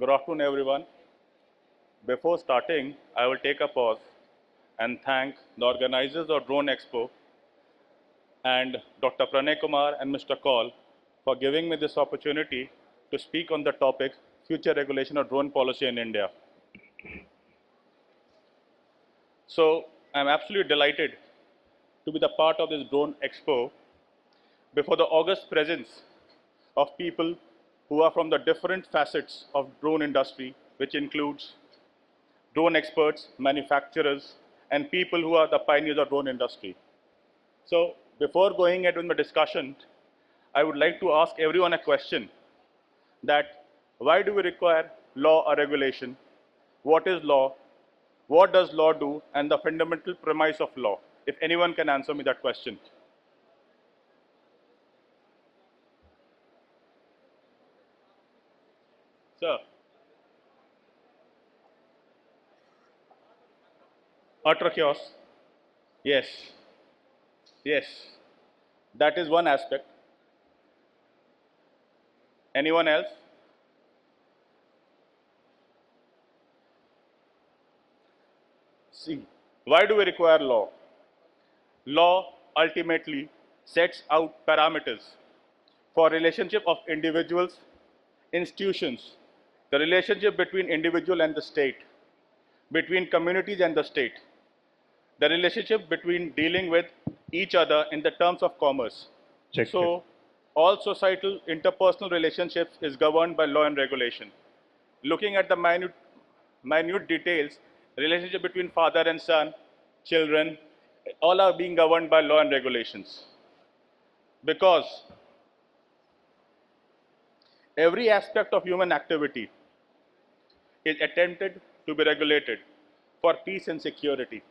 Good afternoon, everyone. Before starting, I will take a pause and thank the organizers of Drone Expo and Dr. Pranay Kumar and Mr. Kaul for giving me this opportunity to speak on the topic future regulation of drone policy in India. So, I'm absolutely delighted to be the part of this Drone Expo before the august presence of people who are from the different facets of drone industry, which includes drone experts, manufacturers, and people who are the pioneers of drone industry. So before going ahead with my discussion, I would like to ask everyone a question that why do we require law or regulation? What is law? What does law do? And the fundamental premise of law. If anyone can answer me that question. Sir, utter chaos. Yes, yes. That is one aspect. Anyone else? See, why do we require law? Law ultimately sets out parameters for relationship of individuals, institutions, the relationship between individual and the state, between communities and the state, the relationship between dealing with each other in the terms of commerce. So, all societal interpersonal relationships is governed by law and regulation. Looking at the minute details, relationship between father and son, children, all are being governed by law and regulations. Because every aspect of human activity is attempted to be regulated for peace and security.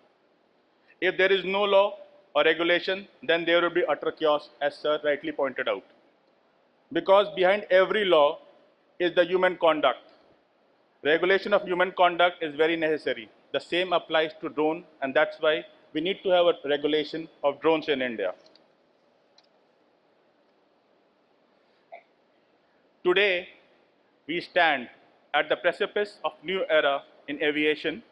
If there is no law or regulation, then there will be utter chaos, as Sir rightly pointed out. Because behind every law is the human conduct. Regulation of human conduct is very necessary. The same applies to drone, and that's why we need to have a regulation of drones in India. Today, we stand at the precipice of new era in aviation,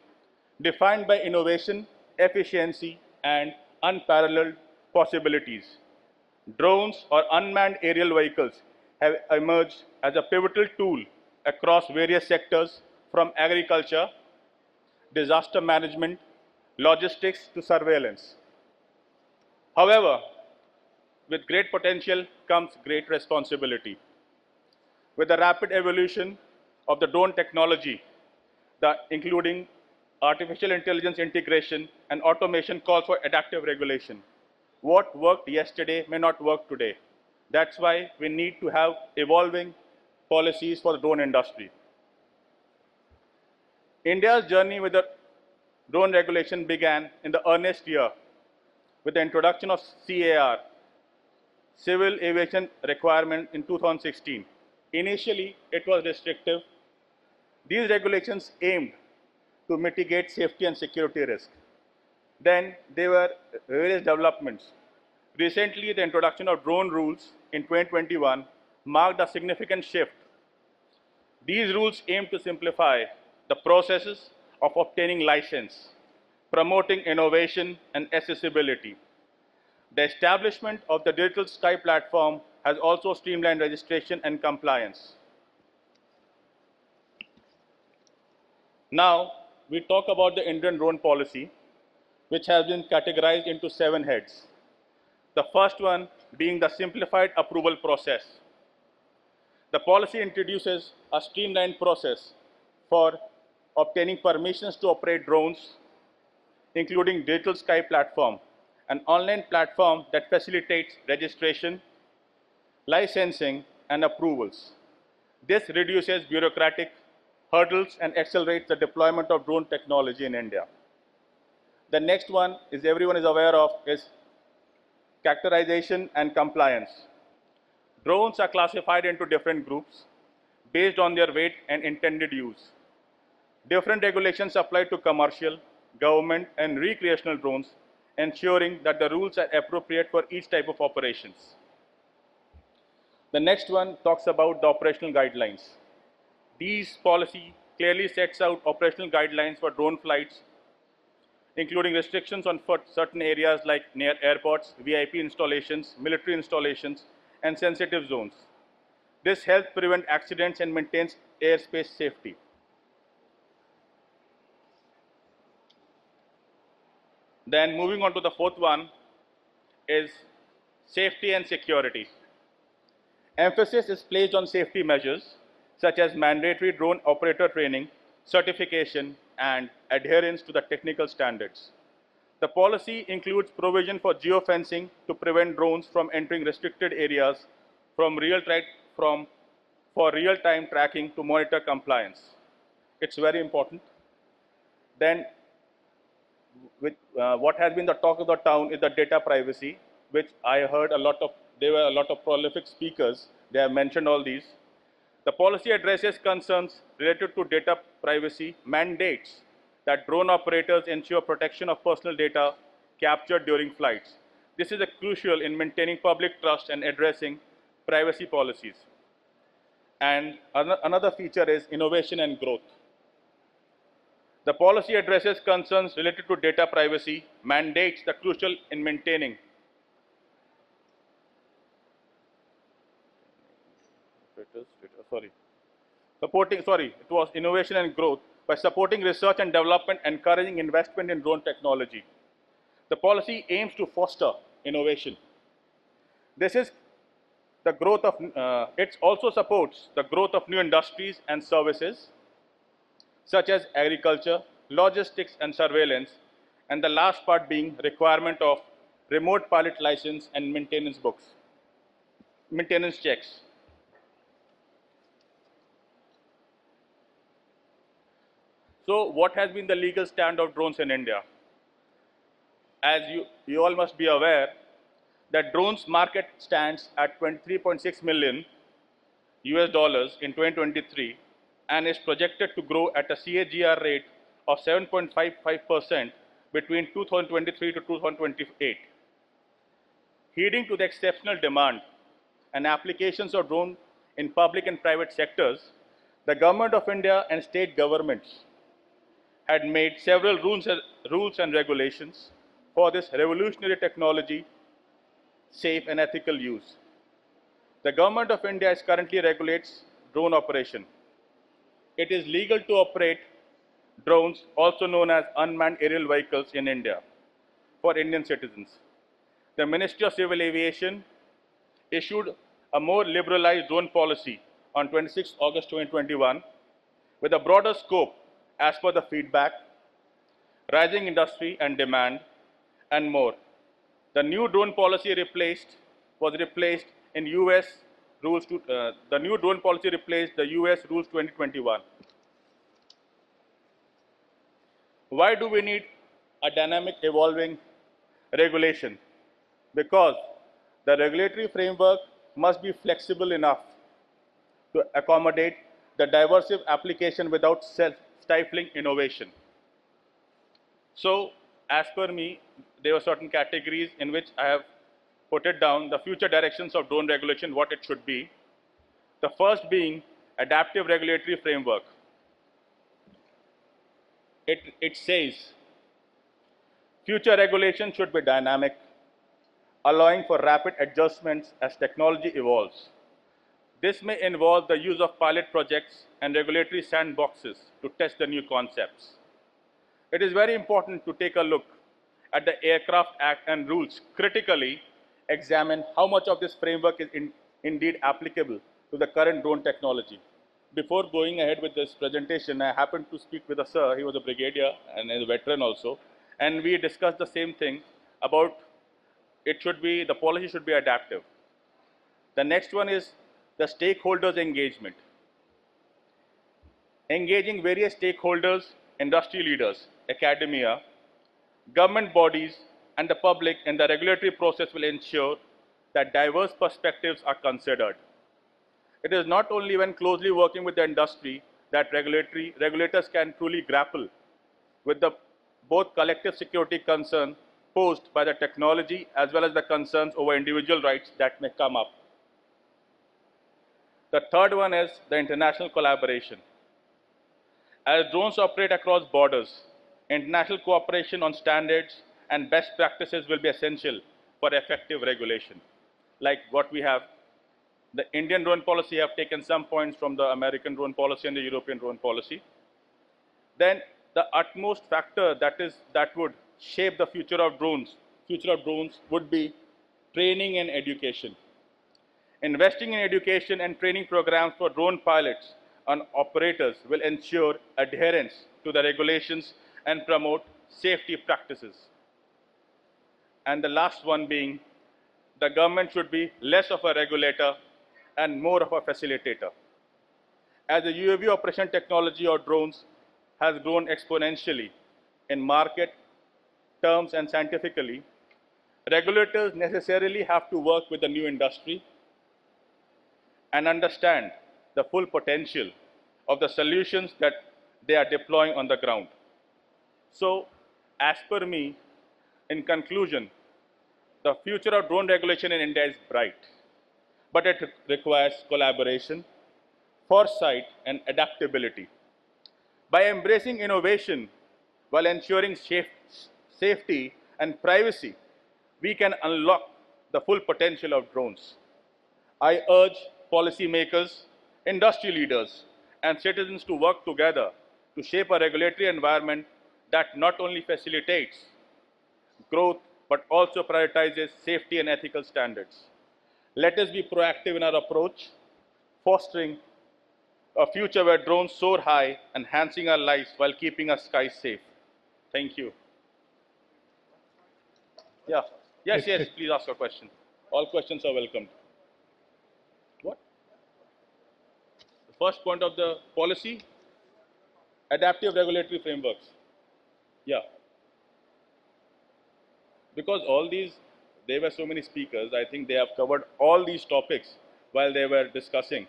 defined by innovation, efficiency, and unparalleled possibilities. Drones or unmanned aerial vehicles have emerged as a pivotal tool across various sectors from agriculture, disaster management, logistics to surveillance. However, with great potential comes great responsibility. With the rapid evolution of the drone technology, including artificial intelligence integration and automation calls for adaptive regulation. What worked yesterday may not work today. That's why we need to have evolving policies for the drone industry. India's journey with the drone regulation began in the earnest year with the introduction of CAR, Civil Aviation Requirement in 2016. Initially, it was restrictive. These regulations aimed to mitigate safety and security risk. Then there were various developments. Recently, the introduction of drone rules in 2021 marked a significant shift. These rules aim to simplify the processes of obtaining license, promoting innovation and accessibility. The establishment of the Digital Sky platform has also streamlined registration and compliance. Now, we talk about the Indian drone policy, which has been categorized into 7 heads. The first one being the simplified approval process. The policy introduces a streamlined process for obtaining permissions to operate drones, including Digital Sky platform, an online platform that facilitates registration, licensing, and approvals. This reduces bureaucratic hurdles and accelerates the deployment of drone technology in India. The next one is everyone is aware of is characterization and compliance. Drones are classified into different groups based on their weight and intended use. Different regulations apply to commercial, government, and recreational drones, ensuring that the rules are appropriate for each type of operations. The next one talks about the operational guidelines. These policy clearly sets out operational guidelines for drone flights, including restrictions on certain areas like near airports, VIP installations, military installations, and sensitive zones. This helps prevent accidents and maintains airspace safety. Then moving on to the fourth one is safety and security. Emphasis is placed on safety measures such as mandatory drone operator training, certification, and adherence to the technical standards. The policy includes provision for geofencing to prevent drones from entering restricted areas for real-time tracking to monitor compliance. It's very important. Then what has been the talk of the town is the data privacy, which I heard there were a lot of prolific speakers. They have mentioned all these. The policy addresses concerns related to data privacy, mandates that drone operators ensure protection of personal data captured during flights. This is crucial in maintaining public trust and addressing privacy policies. And another feature is innovation and growth. The policy addresses concerns related to data privacy, mandates the crucial in maintaining it was innovation and growth by supporting research and development, encouraging investment in drone technology. The policy aims to foster innovation. This is the growth of, it also supports the growth of new industries and services, such as agriculture, logistics, and surveillance, and the last part being requirement of remote pilot license and maintenance checks. So what has been the legal stand of drones in India? As you all must be aware that drones market stands at 23.6 million US dollars in 2023 and is projected to grow at a CAGR rate of 7.55% between 2023 to 2028. Heeding to the exceptional demand and applications of drones in public and private sectors, the Government of India and state governments had made several rules and regulations for this revolutionary technology, safe and ethical use. The Government of India currently regulates drone operation. It is legal to operate drones, also known as unmanned aerial vehicles, in India for Indian citizens. The Ministry of Civil Aviation issued a more liberalized drone policy on 26 August 2021 with a broader scope as per the feedback, rising industry and demand, and more. The new drone policy was replaced in US rules the new drone policy replaced the US rules 2021. Why do we need a dynamic evolving regulation? Because the regulatory framework must be flexible enough to accommodate the diverse application without stifling innovation. So, as per me, there were certain categories in which I have put it down, the future directions of drone regulation, what it should be. The first being adaptive regulatory framework. It says future regulation should be dynamic, allowing for rapid adjustments as technology evolves. This may involve the use of pilot projects and regulatory sandboxes to test the new concepts. It is very important to take a look at the Aircraft Act and rules, critically examine how much of this framework is indeed applicable to the current drone technology. Before going ahead with this presentation, I happened to speak with a sir. He was a brigadier and is a veteran also, and we discussed the same thing about the policy should be adaptive. The next one is the stakeholders engagement. Engaging various stakeholders, industry leaders, academia, government bodies, and the public in the regulatory process will ensure that diverse perspectives are considered. It is not only when closely working with the industry that regulators can truly grapple with the both collective security concern posed by the technology as well as the concerns over individual rights that may come up. The third one is the international collaboration. As drones operate across borders, international cooperation on standards and best practices will be essential for effective regulation. Like what we have, the Indian drone policy have taken some points from the American drone policy and the European drone policy. Then the utmost factor that would shape the future of drones would be training and education. Investing in education and training programs for drone pilots and operators will ensure adherence to the regulations and promote safety practices. And the last one being, the government should be less of a regulator and more of a facilitator. As the UAV operation technology or drones has grown exponentially in market terms and scientifically, regulators necessarily have to work with the new industry and understand the full potential of the solutions that they are deploying on the ground. So, as per me, in conclusion, the future of drone regulation in India is bright, but it requires collaboration, foresight, and adaptability. By embracing innovation while ensuring safety and privacy, we can unlock the full potential of drones. I urge policymakers, industry leaders, and citizens to work together to shape a regulatory environment that not only facilitates growth but also prioritizes safety and ethical standards. Let us be proactive in our approach, fostering a future where drones soar high, enhancing our lives while keeping our skies safe. Thank you. Yeah. Yes, please ask a question. All questions are welcomed. What? The first point of the policy, adaptive regulatory frameworks. Yeah. Because all these, there were so many speakers, I think they have covered all these topics while they were discussing.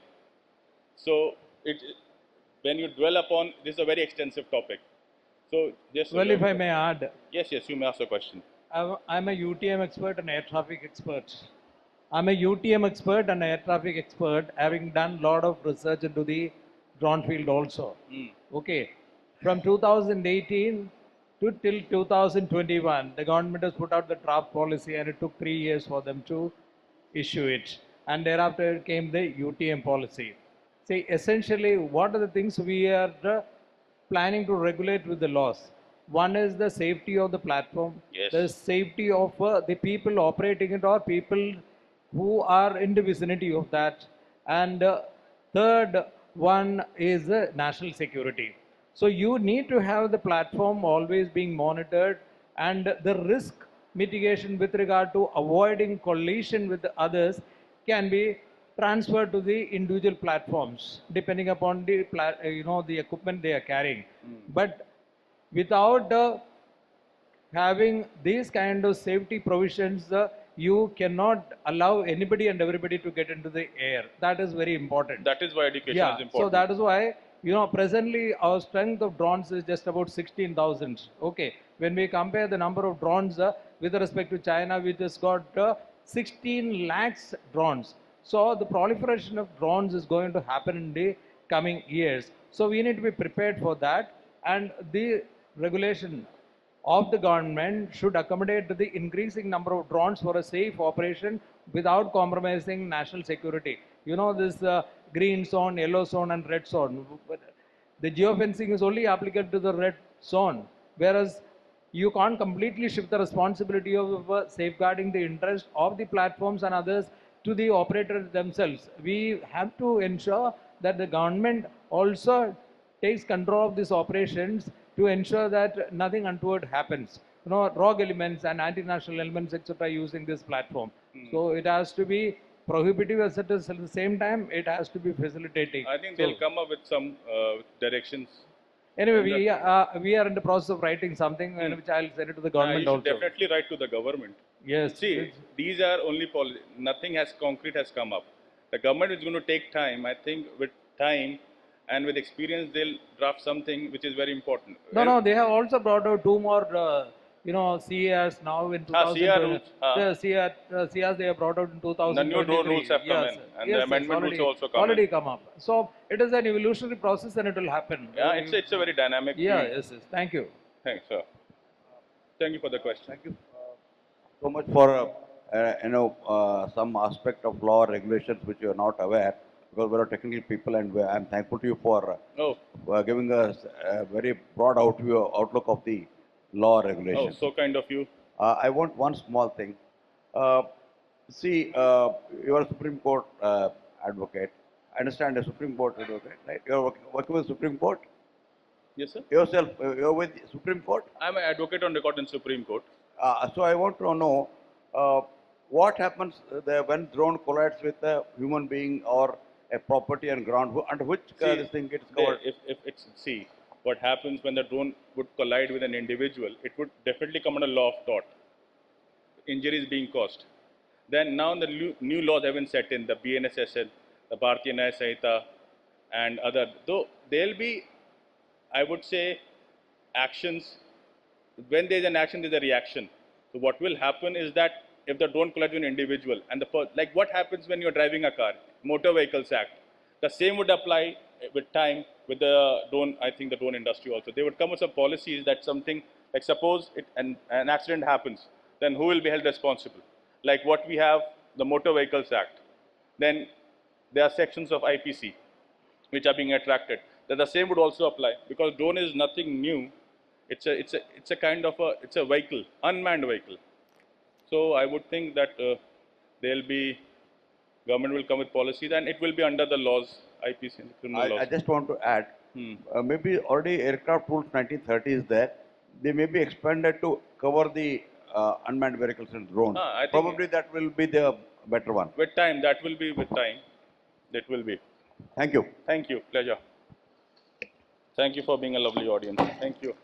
So, when you dwell upon, this is a very extensive topic. So, just well, if I may add. Yes, you may ask a question. I'm a UTM expert and air traffic expert. I'm a UTM expert and air traffic expert, having done a lot of research into the drone field also. Okay. From 2018 to till 2021, the government has put out the draft policy and it took 3 years for them to issue it. And thereafter came the UTM policy. See, essentially, what are the things we are planning to regulate with the laws? One is the safety of the platform, yes, the safety of the people operating it or people who are in the vicinity of that. And third one is national security. So you need to have the platform always being monitored and the risk mitigation with regard to avoiding collision with others can be transferred to the individual platforms depending upon the the equipment they are carrying. But without having these kind of safety provisions, you cannot allow anybody and everybody to get into the air. That is very important. That is why education is important. So that is why, presently our strength of drones is just about 16,000. Okay. When we compare the number of drones with respect to China, which has got 16 lakhs drones. So the proliferation of drones is going to happen in the coming years. So we need to be prepared for that. And the regulation of the government should accommodate the increasing number of drones for a safe operation without compromising national security. This green zone, yellow zone and red zone. The geofencing is only applicable to the red zone, whereas you can't completely shift the responsibility of safeguarding the interest of the platforms and others to the operators themselves. We have to ensure that the government also takes control of these operations to ensure that nothing untoward happens. Rogue elements and anti-national elements, etc., using this platform. So it has to be prohibitive as it is, at the same time, it has to be facilitating. I think they'll come up with some directions. Anyway, we are in the process of writing something which I'll send it to the government you should also. Definitely write to the government. Yes. See, these are only nothing concrete has come up. The government is going to take time. I think with time and with experience, they'll draft something which is very important. No, they have also brought out two more you know, CAS now in CR 2020, rules. the CAS they have brought out in The new drone 2023. rules have come Yes, in, and the yes, yes, amendment rules have also come in. already come up. So it is an evolutionary process and it will happen. Yeah, it's a very dynamic Yeah, field. yes, yes. Thank you. Thanks, sir. Thank you for the question. Thank you so much for some aspect of law or regulations which you are not aware, because we are technical people, and I'm thankful to you for Oh, giving us a very broad outlook of the law or oh, regulations. so kind of you. I want one small thing. Uh, See, you are a Supreme Court advocate. I understand a Supreme Court advocate, right? You are working with Supreme Court Yes, sir. yourself. You're with Supreme Court. I'm an advocate on record in Supreme Court. So I want to know what happens when drone collides with a human being or a property and ground, under which this thing gets covered. If it's, see, what happens when the drone would collide with an individual, it would definitely come under law of tort. Injuries being caused. Then now the new laws have been set in, the BNSSL, the Bharatiya Nyaya Sanhita, and other. Though there'll be, I would say, actions. When there's an action, there's a reaction. So what will happen is that if the drone collides with an individual, and like what happens when you're driving a car, Motor Vehicles Act, the same would apply with time with the drone. I think the drone industry also. They would come with some policies that something like suppose an accident happens, then who will be held responsible? Like what we have, the Motor Vehicles Act. Then there are sections of IPC which are being attracted. That the same would also apply, because drone is nothing new. It's a kind of it's a vehicle, unmanned vehicle. So I would think that there'll be government will come with policies, and it will be under the laws, IPC and criminal laws. I just want to add, maybe already aircraft rules 1930 is there. They may be expanded to cover the unmanned vehicles and drones. I think Probably that will be the better one. with time, that will be with time. That will be. Thank you. Thank you. Pleasure. Thank you for being a lovely audience. Thank you.